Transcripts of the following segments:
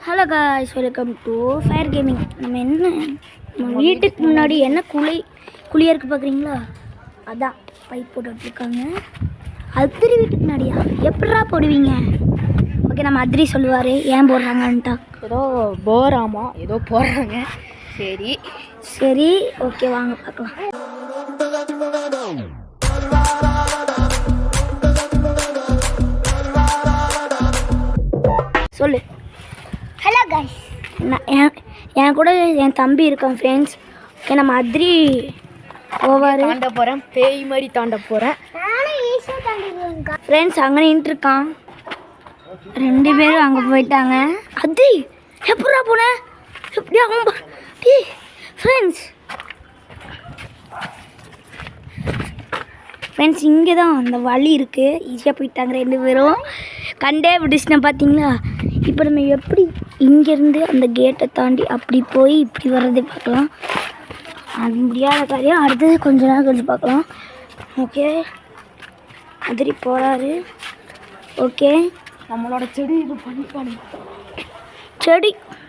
Hello guys, welcome to fire gaming. நம்ம வீட்டுக்கு முன்னாடி என்ன குழியாக இருக்குது பார்க்குறீங்களா? அதான் பைப் போட்டுட்ருக்காங்க. அதிரி வீட்டுக்கு முன்னாடியா? எப்படா போடுவீங்க? ஓகே, நம்ம அதிரி சொல்லுவார் ஏன் போடுறாங்கன்ட்டா. ஏதோ போராமா ஏதோ போடுறாங்க. சரி ஓகே, வாங்க பார்க்கலாம். சொல்லு. ஹலோ காய்ஸ், என் கூட என் தம்பி இருக்கான் ஃப்ரெண்ட்ஸ். ஓகே, நம்ம அதிரி ஓவாரு தாண்ட போகிறேன். பேய் மாதிரி தாண்ட போகிறேன் ஃப்ரெண்ட்ஸ். அங்கே நின்றுருக்கான். 2 பேரும் அங்கே போயிட்டாங்க. அதிரி எப்படா போனேன்? எப்படியா ஃப்ரெண்ட்ஸ் இங்கே தான் அந்த வழி இருக்குது. ஈஸியாக போயிட்டாங்க 2 பேரும். கண்டே பிடிச்சிட்டேன் பார்த்தீங்களா? இப்போ நம்ம எப்படி இங்கேருந்து அந்த கேட்டை தாண்டி அப்படி போய் இப்படி வர்றதை பார்க்கலாம். அது முடியாத காரியம். அடுத்தது கொஞ்ச நேரம் கழிச்சு பார்க்கலாம். ஓகே, அதிரி போகிறாரு. ஓகே, நம்மளோட செடி இது பண்ணிப்பானு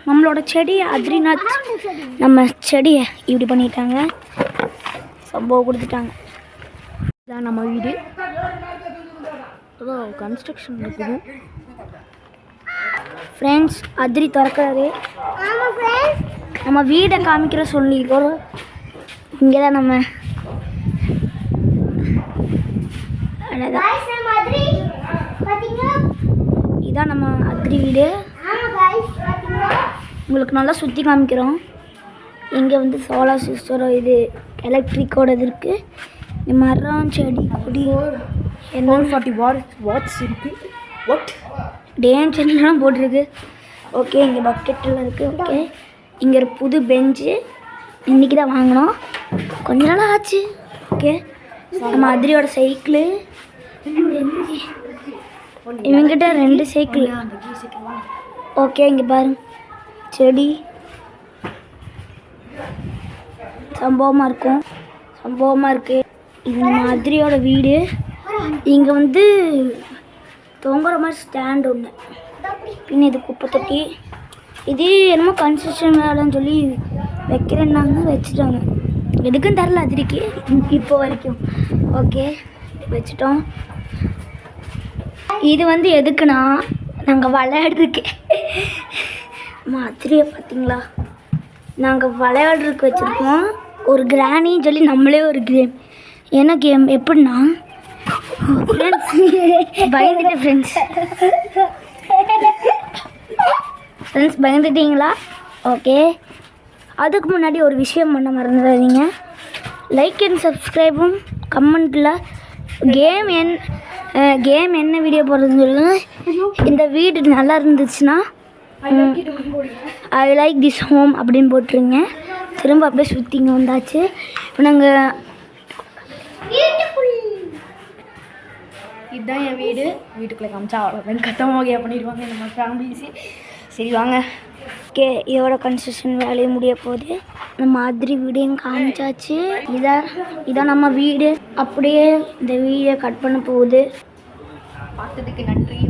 நம்மளோட செடி அதிரிநாத் நம்ம செடியை இப்படி பண்ணிட்டாங்க. சம்பவம் கொடுத்துட்டாங்க. இதான் நம்ம வீடு. கன்ஸ்ட்ரக்ஷன் இருக்குது ஃப்ரெண்ட்ஸ். அதிரி திறக்கிறாரு. நம்ம வீடை காமிக்கிற சொல்லிக்கிறோம். இங்கே தான் நம்ம இதான் நம்ம அதிரி வீடு. உங்களுக்கு நல்லா சுற்றி காமிக்கிறோம். இங்கே வந்து சோலார் சிஸ்டரோ இது எலக்ட்ரிக்கோட இது இருக்குது. மரம் செடி கொடி என்ன 40 வாட்ஸ் இருக்குது. வாட் டேன்ஸ்லாம் போட்டிருக்கு. ஓகே, இங்கே பக்கெட்டெல்லாம் இருக்குது. ஓகே, இங்கே ஒரு புது பெஞ்சு இன்றைக்கி தான் வாங்கினோம். கொஞ்ச நாள் ஆச்சு. ஓகே, நம்ம அதிரியோட சைக்கிளு. இவங்கிட்ட 2 சைக்கிள். ஓகே, இங்கே பாருங்க செடி சம்பவமாக இருக்குது. இது நம்ம அதிரியோட வீடு. இங்கே வந்து தொங்குற மாதிரி ஸ்டாண்ட் ஒன்று, பின்ன இது குப்பை தொட்டி. இது என்னமோ கன்ஸ்ட்ரக்ஷன் வேலைன்னு சொல்லி வைக்கிறேன்னாங்க, வச்சுட்டாங்க. எதுக்கும் தரல அதிரிக்கு இப்போ வரைக்கும். ஓகே, வச்சுட்டோம். இது வந்து எதுக்குன்னா நாங்கள் விளையாடுறதுக்கு. அதிரியை பார்த்தீங்களா? நாங்கள் விளையாடுறதுக்கு வச்சுருக்கோம். ஒரு கிராணின்னு சொல்லி நம்மளே ஒரு கேம். என்ன கேம் எப்படின்னா பயந்துட்டேன் ஃப்ரெண்ட்ஸ். பயந்துட்டீங்களா? ஓகே, அதுக்கு முன்னாடி ஒரு விஷயம் பண்ண மறந்துடாதீங்க. லைக் அண்ட் சப்ஸ்கிரைபும் கமெண்ட்டில் கேம் என்ன வீடியோ போடுறதுன்னு சொல்லுங்கள். இந்த வீடு நல்லா இருந்துச்சுன்னா ஐ லைக் திஸ் ஹோம் அப்படின்னு போட்டுருங்க. திரும்ப அப்படியே சுற்றிங்க வந்தாச்சு. இப்போ நாங்கள் இதுதான் என் வீடு. வீட்டுக்குள்ளே காமிச்சா அவ்வளோ கட்டமாக பண்ணிடுவாங்க நம்ம ஃபேமிலிஸு. சரி வாங்க. ஓகே, இதோட கன்ஸ்ட்ரக்ஷன் வேலையை முடிய போகுது. நம்ம அதிரி வீடையும் காமிச்சாச்சு. இதான் நம்ம வீடு. அப்படியே இந்த வீடியோ கட் பண்ண போகுது. பார்த்ததுக்கு நன்றி.